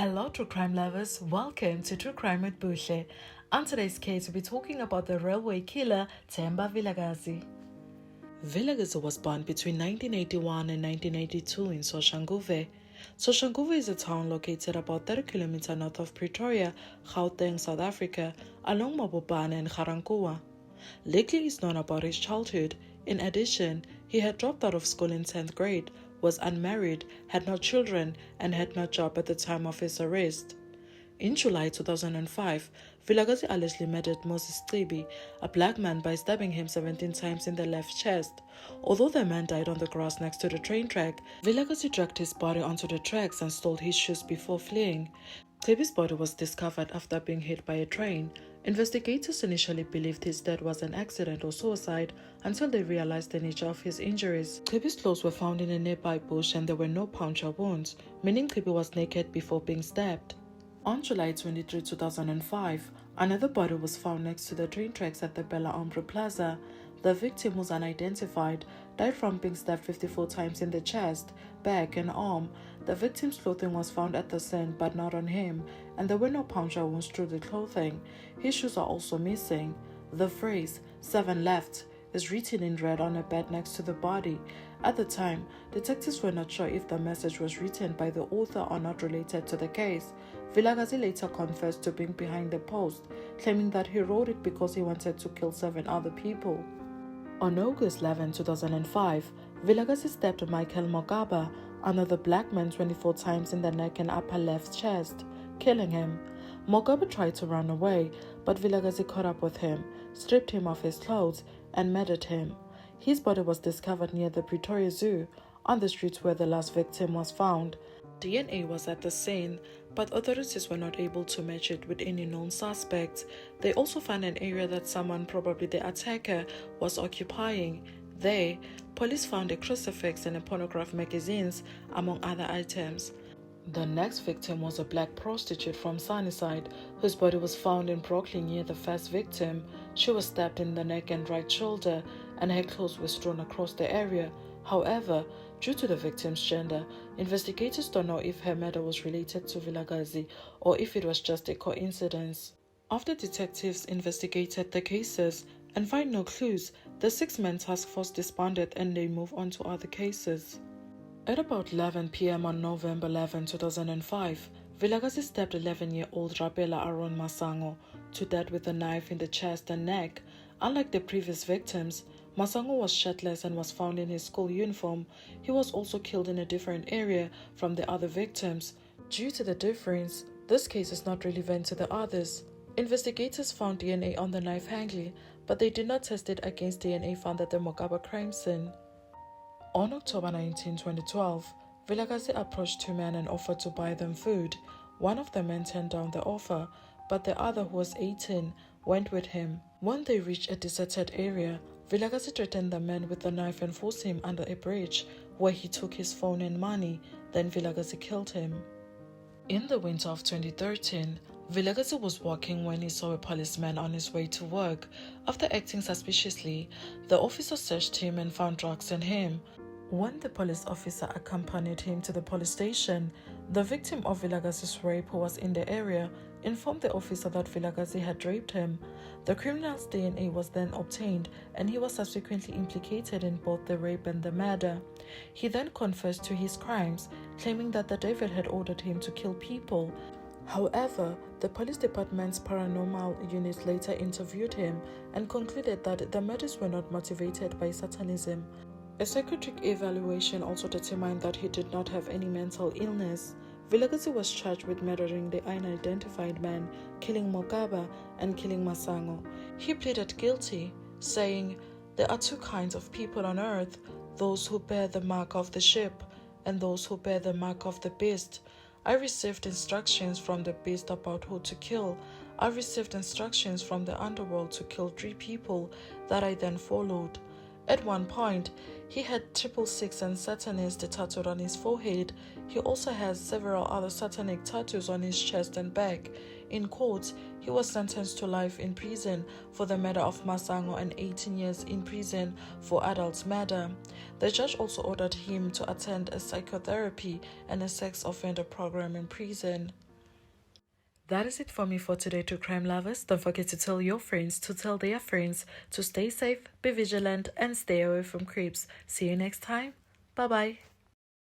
Hello, true crime lovers. Welcome to True Crime with Bushe. On today's case, we'll be talking about the railway killer, Themba Vilakazi. Vilakazi was born between 1981 and 1982 in Soshanguve. Soshanguve is a town located about 30 kilometers north of Pretoria, Gauteng, South Africa, along Mabopane and Garankuwa. Little is known about his childhood. In addition, he had dropped out of school in 10th grade, was unmarried, had no children, and had no job at the time of his arrest. In July 2005, Vilakazi allegedly murdered Moses Tsibi, a black man, by stabbing him 17 times in the left chest. Although the man died on the grass next to the train track, Vilakazi dragged his body onto the tracks and stole his shoes before fleeing. Tsibi's body was discovered after being hit by a train. Investigators initially believed his death was an accident or suicide until they realized the nature of his injuries. Tsibi's clothes were found in a nearby bush and there were no puncture wounds, meaning Tsibi was naked before being stabbed. On July 23, 2005, another body was found next to the train tracks at the Bella Ombre Plaza. The victim, was unidentified, died from being stabbed 54 times in the chest, back, and arm. The victim's clothing was found at the scene but not on him, and there were no puncture wounds through the clothing. His shoes are also missing. The phrase, 7 left, is written in red on a bed next to the body. At the time, detectives were not sure if the message was written by the author or not related to the case. Vilakazi later confessed to being behind the post, claiming that he wrote it because he wanted to kill 7 other people. On August 11, 2005, Vilakazi stabbed Michael Mogaba, another black man, 24 times in the neck and upper left chest, killing him. Mogaba tried to run away, but Vilakazi caught up with him, stripped him of his clothes, and murdered him. His body was discovered near the Pretoria Zoo, on the street where the last victim was found. DNA was at the scene, but authorities were not able to match it with any known suspects. They also found an area that someone, probably the attacker, was occupying. There, police found a crucifix and a pornograph magazines, among other items. The next victim was a black prostitute from Sunnyside, whose body was found in Brooklyn near the first victim. She was stabbed in the neck and right shoulder, and her clothes were strewn across the area. However, due to the victim's gender, investigators don't know if her murder was related to Vilakazi or if it was just a coincidence. After detectives investigated the cases and find no clues, the 6-man task force disbanded and they move on to other cases. At about 11 p.m. on November 11, 2005, Vilakazi stabbed 11-year-old Rapela Aaron Masango to death with a knife in the chest and neck. Unlike the previous victims, Masango was shirtless and was found in his school uniform. He was also killed in a different area from the other victims. Due to the difference, this case is not relevant to the others. Investigators found DNA on the knife handle, but they did not test it against DNA found at the Mogaba crime scene. On October 19, 2012, Vilakazi approached 2 men and offered to buy them food. One of the men turned down the offer, but the other, who was 18, went with him. When they reached a deserted area, Vilakazi threatened the man with the knife and forced him under a bridge, where he took his phone and money. Then Vilakazi killed him. In the winter of 2013, Vilakazi was walking when he saw a policeman on his way to work. After acting suspiciously, the officer searched him and found drugs in him. When the police officer accompanied him to the police station, the victim of Vilakazi's rape, who was in the area, informed the officer that Vilakazi had raped him. The criminal's DNA was then obtained and he was subsequently implicated in both the rape and the murder. He then confessed to his crimes, claiming that the devil had ordered him to kill people. However, the police department's paranormal unit later interviewed him and concluded that the murders were not motivated by Satanism. A psychiatric evaluation also determined that he did not have any mental illness. Vilakazi was charged with murdering the unidentified man, killing Mogaba, and killing Masango. He pleaded guilty, saying, "There are 2 kinds of people on earth, those who bear the mark of the ship and those who bear the mark of the beast. I received instructions from the beast about who to kill. I received instructions from the underworld to kill 3 people that I then followed." At one point, he had 666 and Satanist tattooed on his forehead. He also has several other satanic tattoos on his chest and back. In court, he was sentenced to life in prison for the murder of Masango and 18 years in prison for adult murder. The judge also ordered him to attend a psychotherapy and a sex offender program in prison. That is it for me for today, true crime lovers. Don't forget to tell your friends to tell their friends to stay safe, be vigilant, and stay away from creeps. See you next time. Bye bye.